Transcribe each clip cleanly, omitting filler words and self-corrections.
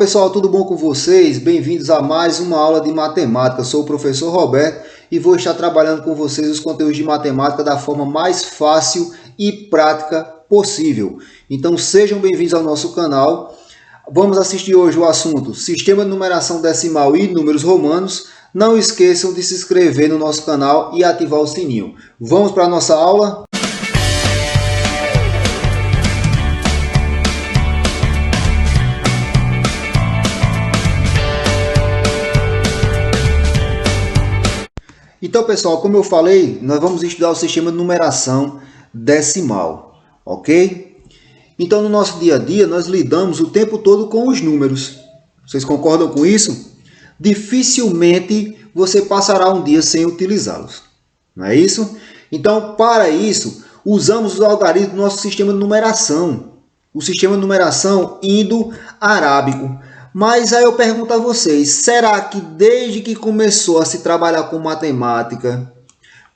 Pessoal, tudo bom com vocês? Bem-vindos a mais uma aula de matemática. Sou o professor Roberto e vou estar trabalhando com vocês os conteúdos de matemática da forma mais fácil e prática possível. Então sejam bem-vindos ao nosso canal. Vamos assistir hoje o assunto Sistema de Numeração Decimal e Números Romanos. Não esqueçam de se inscrever no nosso canal e ativar o sininho. Vamos para a nossa aula? Então, pessoal, como eu falei, nós vamos estudar o sistema de numeração decimal, ok? Então, no nosso dia a dia, nós lidamos o tempo todo com os números. Vocês concordam com isso? Dificilmente você passará um dia sem utilizá-los, não é isso? Então, para isso, usamos os algarismos do nosso sistema de numeração, o sistema de numeração indo-arábico. Mas aí eu pergunto a vocês, será que desde que começou a se trabalhar com matemática,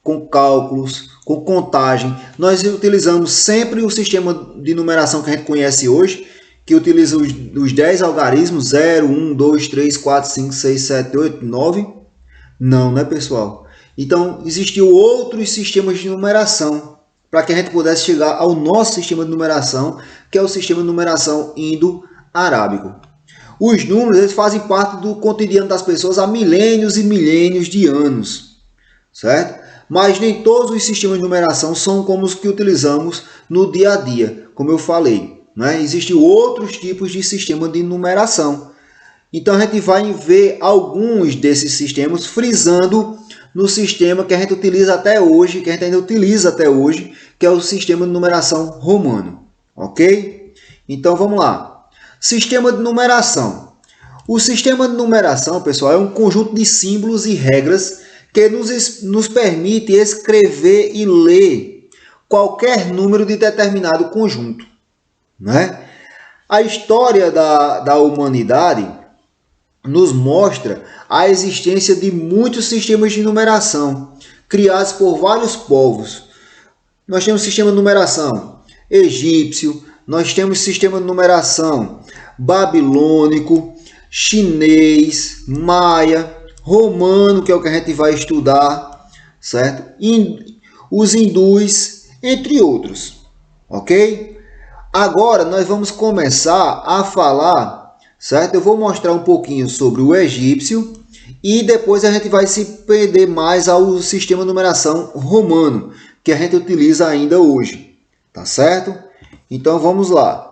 com cálculos, com contagem, nós utilizamos sempre o sistema de numeração que a gente conhece hoje, que utiliza os 10 algarismos, 0, 1, 2, 3, 4, 5, 6, 7, 8, 9? Não, né, pessoal? Então, existiu outros sistemas de numeração para que a gente pudesse chegar ao nosso sistema de numeração, que é o sistema de numeração indo-arábico. Os números eles fazem parte do cotidiano das pessoas há milênios e milênios de anos, certo? Mas nem todos os sistemas de numeração são como os que utilizamos no dia a dia, como eu falei, né? Existem outros tipos de sistema de numeração. Então a gente vai ver alguns desses sistemas frisando no sistema que a gente utiliza até hoje, que a gente ainda utiliza até hoje, que é o sistema de numeração romano, ok? Então vamos lá. Sistema de numeração. O sistema de numeração, pessoal, é um conjunto de símbolos e regras que nos permite escrever e ler qualquer número de determinado conjunto, né? A história da humanidade nos mostra a existência de muitos sistemas de numeração criados por vários povos. Nós temos sistema de numeração egípcio, nós temos sistema de numeração babilônico, chinês, maia, romano, que é o que a gente vai estudar, certo? Os hindus, entre outros, ok? Agora nós vamos começar a falar, certo? Eu vou mostrar um pouquinho sobre o egípcio e depois a gente vai se prender mais ao sistema de numeração romano, que a gente utiliza ainda hoje, tá certo? Então vamos lá.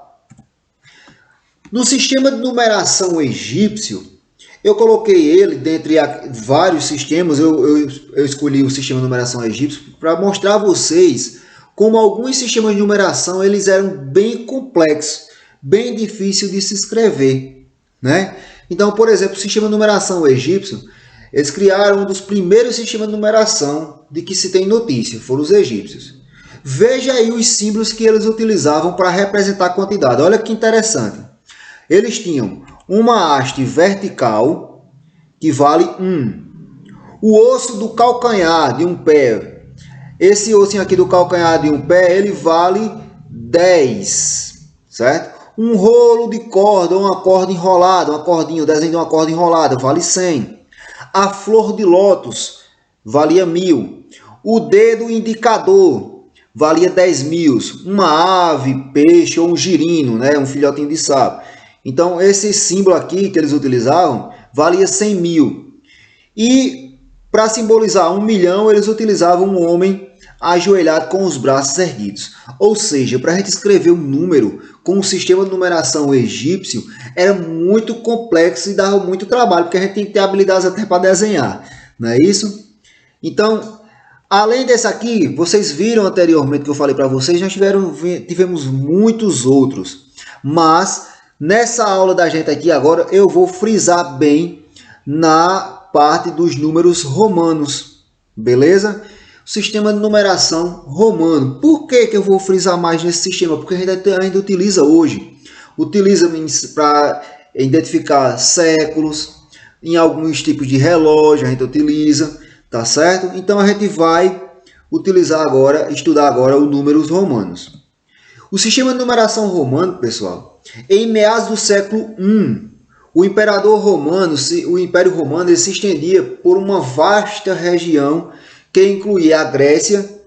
No sistema de numeração egípcio, eu coloquei ele dentre vários sistemas, eu escolhi o sistema de numeração egípcio para mostrar a vocês como alguns sistemas de numeração eles eram bem complexos, bem difícil de se escrever, né? Então, por exemplo, o sistema de numeração egípcio, eles criaram um dos primeiros sistemas de numeração de que se tem notícia, foram os egípcios. Veja aí os símbolos que eles utilizavam para representar a quantidade. Olha que interessante. Eles tinham uma haste vertical que vale 1. O osso do calcanhar de um pé. Esse ossinho aqui do calcanhar de um pé, ele vale 10. Certo? Um rolo de corda, uma corda enrolada, uma cordinha, o desenho de uma corda enrolada, vale 100. A flor de lótus valia 1000. O dedo indicador valia 10.000, uma ave, peixe ou um girino, né? Um filhotinho de sapo. Então, esse símbolo aqui que eles utilizavam valia 100.000. E para simbolizar 1 milhão, eles utilizavam um homem ajoelhado com os braços erguidos. Ou seja, para a gente escrever um número com o sistema de numeração egípcio, era muito complexo e dava muito trabalho, porque a gente tem que ter habilidades até para desenhar, não é isso? Então, além desse aqui, vocês viram anteriormente que eu falei para vocês, nós tivemos muitos outros. Mas, nessa aula da gente aqui agora, eu vou frisar bem na parte dos números romanos, beleza? O sistema de numeração romano. Por que eu vou frisar mais nesse sistema? Porque a gente ainda utiliza hoje. Utiliza para identificar séculos, em alguns tipos de relógio a gente utiliza. Tá certo? Então a gente vai estudar agora os números romanos. O sistema de numeração romano, pessoal, em meados do século I, o imperador romano, o Império Romano ele se estendia por uma vasta região que incluía a Grécia,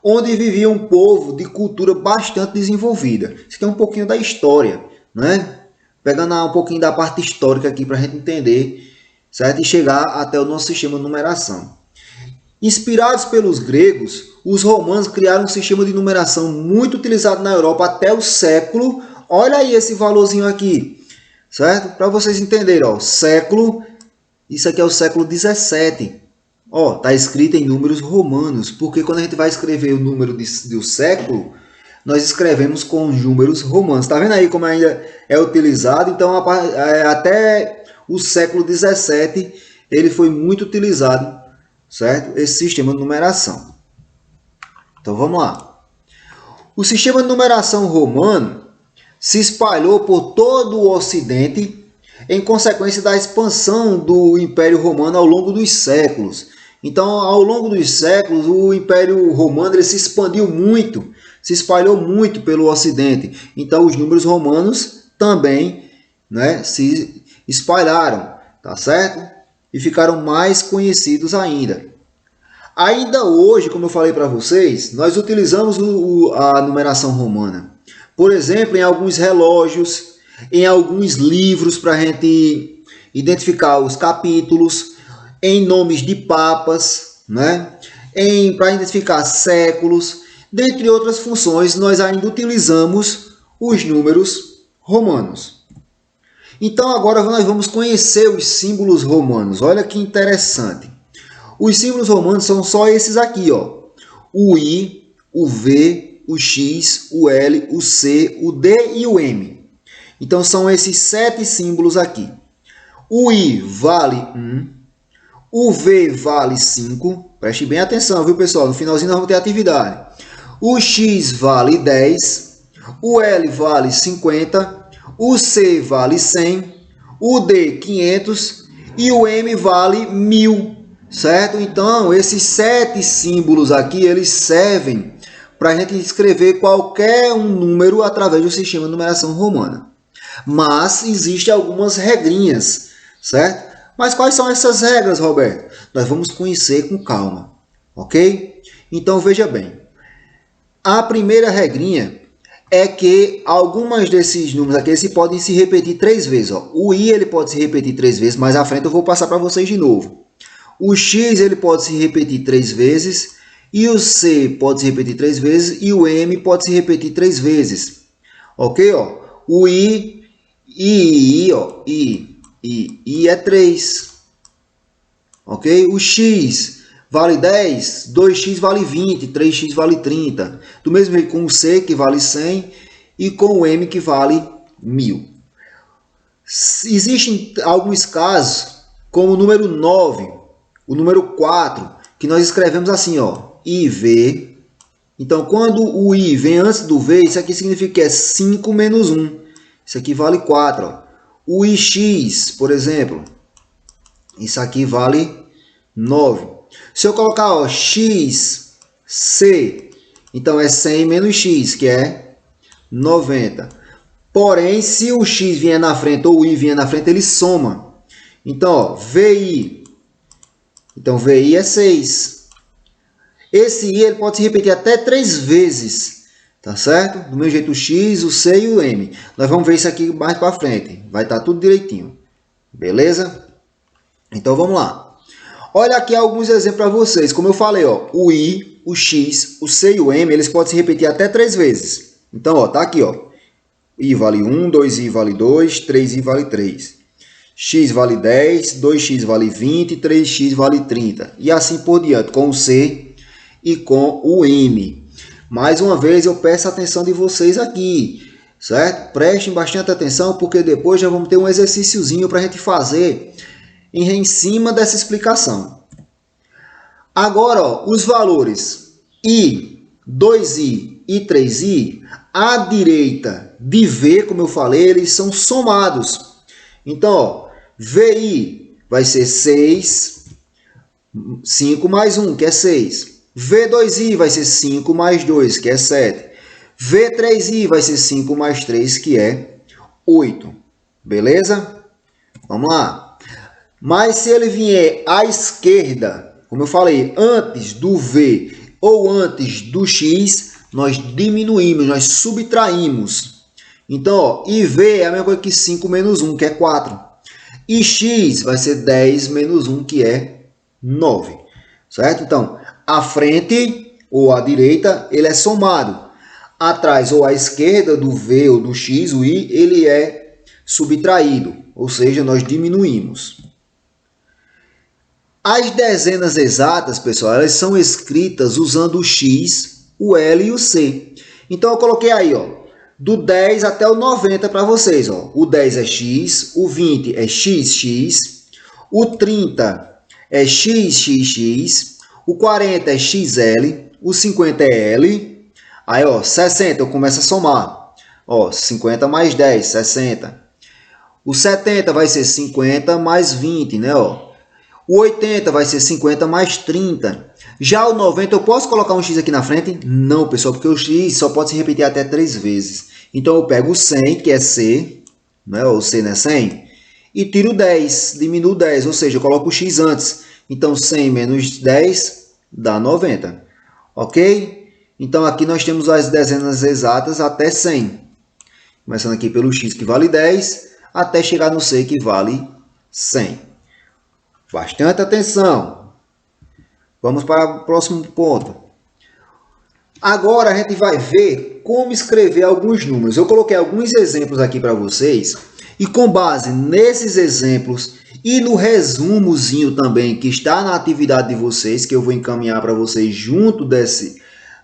onde vivia um povo de cultura bastante desenvolvida. Isso aqui é um pouquinho da história, né? Pegando um pouquinho da parte histórica aqui para a gente entender, certo? E chegar até o nosso sistema de numeração. Inspirados pelos gregos, os romanos criaram um sistema de numeração muito utilizado na Europa até o século. Olha aí esse valorzinho aqui, certo? Para vocês entenderem, ó, século, isso aqui é o século 17. Ó, tá escrito em números romanos, porque quando a gente vai escrever o número do século, nós escrevemos com números romanos. Tá vendo aí como ainda é utilizado? Então, até o século 17, ele foi muito utilizado, certo? Esse sistema de numeração. Então, vamos lá. O sistema de numeração romano se espalhou por todo o Ocidente em consequência da expansão do Império Romano ao longo dos séculos. Então, ao longo dos séculos, o Império Romano ele se expandiu muito, se espalhou muito pelo Ocidente. Então, os números romanos também, né, se espalharam, tá certo? E ficaram mais conhecidos ainda. Ainda hoje, como eu falei para vocês, nós utilizamos a numeração romana. Por exemplo, em alguns relógios, em alguns livros para a gente identificar os capítulos, em nomes de papas, né? Para identificar séculos, dentre outras funções, nós ainda utilizamos os números romanos. Então agora nós vamos conhecer os símbolos romanos. Olha que interessante. Os símbolos romanos são só esses aqui, ó. O I, o V, o X, o L, o C, o D e o M. Então são esses 7 símbolos aqui. O I vale 1. O V vale 5, preste bem atenção, viu pessoal? No finalzinho nós vamos ter atividade. O X vale 10, o L vale 50, o C vale 100, o D 500 e o M vale 1000, certo? Então, esses 7 símbolos aqui, eles servem para a gente escrever qualquer um número através do sistema de numeração romana. Mas existem algumas regrinhas, certo? Mas quais são essas regras, Roberto? Nós vamos conhecer com calma, ok? Então veja bem, a primeira regrinha é que algumas desses números aqui eles podem se repetir 3 vezes. Ó. O I ele pode se repetir 3 vezes, mais à frente eu vou passar para vocês de novo. O X ele pode se repetir 3 vezes, e o C pode se repetir 3 vezes, e o M pode se repetir 3 vezes. Ok? Ó? O I, ó, I é 3. Ok? O X vale 10, 2x vale 20, 3x vale 30. Do mesmo jeito com o C, que vale 100, e com o M, que vale 1000. Existem alguns casos, como o número 9, o número 4, que nós escrevemos assim, ó, IV. Então, quando o I vem antes do V, isso aqui significa que é 5 menos 1. Isso aqui vale 4, ó. O IX, por exemplo, isso aqui vale 9. Se eu colocar ó, XC, então é 100 menos X, que é 90. Porém, se o X vier na frente ou o I vier na frente, ele soma. Então, ó, VI. Então, VI é 6. Esse I ele pode se repetir até 3 vezes. Tá certo? Do mesmo jeito o X, o C e o M. Nós vamos ver isso aqui mais para frente. Vai estar tudo direitinho. Beleza? Então vamos lá. Olha aqui alguns exemplos para vocês. Como eu falei, ó, o I, o X, o C e o M, eles podem se repetir até 3 vezes. Então, ó, tá aqui, ó. I vale 1, 2i vale 2, 3i vale 3. X vale 10, 2x vale 20, 3x vale 30. E assim por diante, com o C e com o M. Mais uma vez eu peço a atenção de vocês aqui, certo? Prestem bastante atenção porque depois já vamos ter um exercíciozinho para a gente fazer em cima dessa explicação. Agora, ó, os valores I, 2i e 3i, à direita de V, como eu falei, eles são somados. Então, ó, VI vai ser 6, 5 mais 1, que é 6. V2i vai ser 5 mais 2, que é 7. V3i vai ser 5 mais 3, que é 8. Beleza? Vamos lá. Mas se ele vier à esquerda, como eu falei, antes do V ou antes do X, nós diminuímos, nós subtraímos. Então, ó, IV é a mesma coisa que 5 menos 1, que é 4. E X vai ser 10 menos 1, que é 9. Certo? Então, à frente ou à direita, ele é somado. Atrás ou à esquerda do V ou do X, o I, ele é subtraído. Ou seja, nós diminuímos. As dezenas exatas, pessoal, elas são escritas usando o X, o L e o C. Então, eu coloquei aí, ó, do 10 até o 90 para vocês. Ó. O 10 é X, o 20 é XX, o 30 é XXX, o 40 é XL, o 50 é L. Aí, ó, 60 eu começo a somar. Ó, 50 mais 10, 60. O 70 vai ser 50 mais 20, né, ó. O 80 vai ser 50 mais 30. Já o 90, eu posso colocar um X aqui na frente? Não, pessoal, porque o X só pode se repetir até 3 vezes. Então, eu pego o 100, que é C, né? O C não é 100, e tiro 10, diminuo 10, ou seja, eu coloco o X antes. Então, 100 menos 10 dá 90. Ok? Então, aqui nós temos as dezenas exatas até 100. Começando aqui pelo X, que vale 10, até chegar no C, que vale 100. Bastante atenção. Vamos para o próximo ponto. Agora a gente vai ver como escrever alguns números. Eu coloquei alguns exemplos aqui para vocês. E com base nesses exemplos e no resumozinho também que está na atividade de vocês, que eu vou encaminhar para vocês junto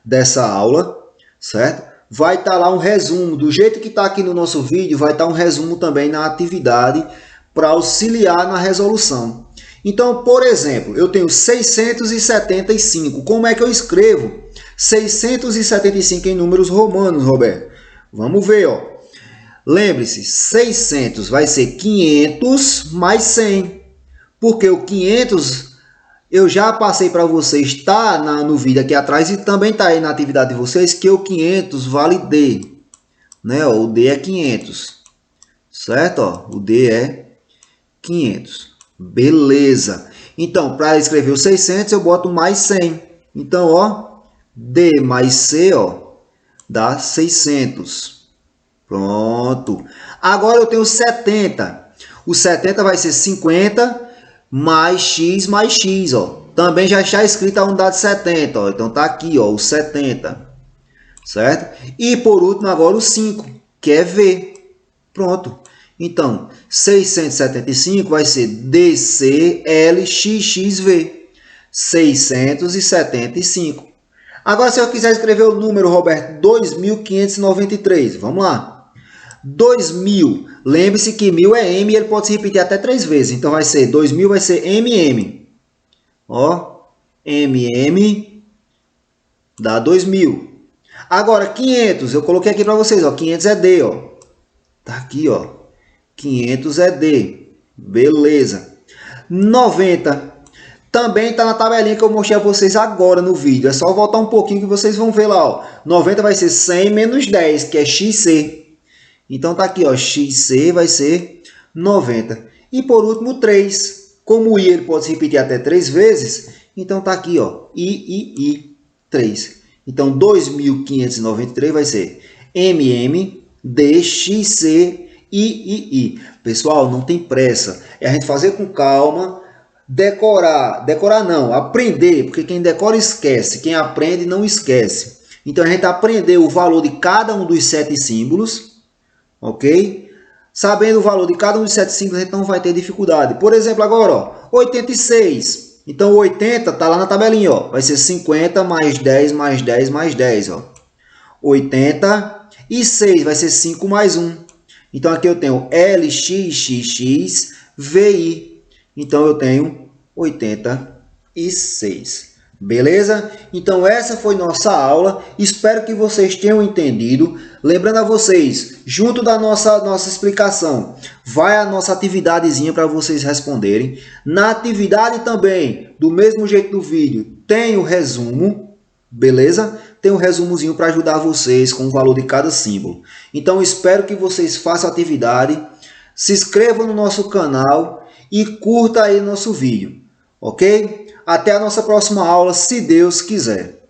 dessa aula, certo? Vai estar lá um resumo. Do jeito que está aqui no nosso vídeo, vai estar um resumo também na atividade para auxiliar na resolução. Então, por exemplo, eu tenho 675. Como é que eu escrevo 675 em números romanos, Roberto? Vamos ver, ó. Lembre-se, 600 vai ser 500 mais 100. Porque o 500 eu já passei para vocês, está no vídeo aqui atrás e também está aí na atividade de vocês, que o 500 vale D. Né? Ó, o D é 500. Certo? Ó, o D é 500. Beleza. Então, para escrever o 600, eu boto mais 100. Então, ó, D mais C, ó, dá 600. Pronto. Agora eu tenho 70. O 70 vai ser 50 mais X, ó. Também já está escrito a unidade 70, ó. Então, tá aqui, ó, o 70. Certo? E, por último, agora o 5, que é V. Pronto. Então, 675 vai ser DCLXXV. 675. Agora, se eu quiser escrever o número, Roberto, 2593. Vamos lá. 2000. Lembre-se que 1000 é M e ele pode se repetir até 3 vezes. Então, vai ser 2000 vai ser MM. Ó, MM dá 2000. Agora, 500. Eu coloquei aqui para vocês, ó. 500 é D, ó. Tá aqui, ó. 500 é D. Beleza. 90. Também está na tabelinha que eu mostrei a vocês agora no vídeo. É só voltar um pouquinho que vocês vão ver lá. Ó. 90 vai ser 100 menos 10, que é XC. Então tá aqui, ó. XC vai ser 90. E por último, 3. Como o I ele pode se repetir até 3 vezes, então tá aqui, ó. I, 3. Então 2593 vai ser MM, DXC, I. Pessoal, não tem pressa. É a gente fazer com calma, decorar não, aprender, porque quem decora esquece, quem aprende não esquece. Então a gente aprender o valor de cada um dos 7 símbolos, ok? Sabendo o valor de cada um dos 7 símbolos, a gente não vai ter dificuldade. Por exemplo, agora, ó, 86. Então, o 80 está lá na tabelinha, ó. Vai ser 50 mais 10 mais 10 mais 10, ó. 80 e 6 vai ser 5 mais 1. Então, aqui eu tenho LXXX, VI. Então, eu tenho 86. Beleza? Então, essa foi nossa aula. Espero que vocês tenham entendido. Lembrando a vocês, junto da nossa explicação, vai a nossa atividadezinha para vocês responderem. Na atividade também, do mesmo jeito do vídeo, tem o resumo. Beleza? Tem um resumozinho para ajudar vocês com o valor de cada símbolo. Então, espero que vocês façam a atividade. se inscreva no nosso canal e curta aí nosso vídeo, ok? Até a nossa próxima aula, se Deus quiser.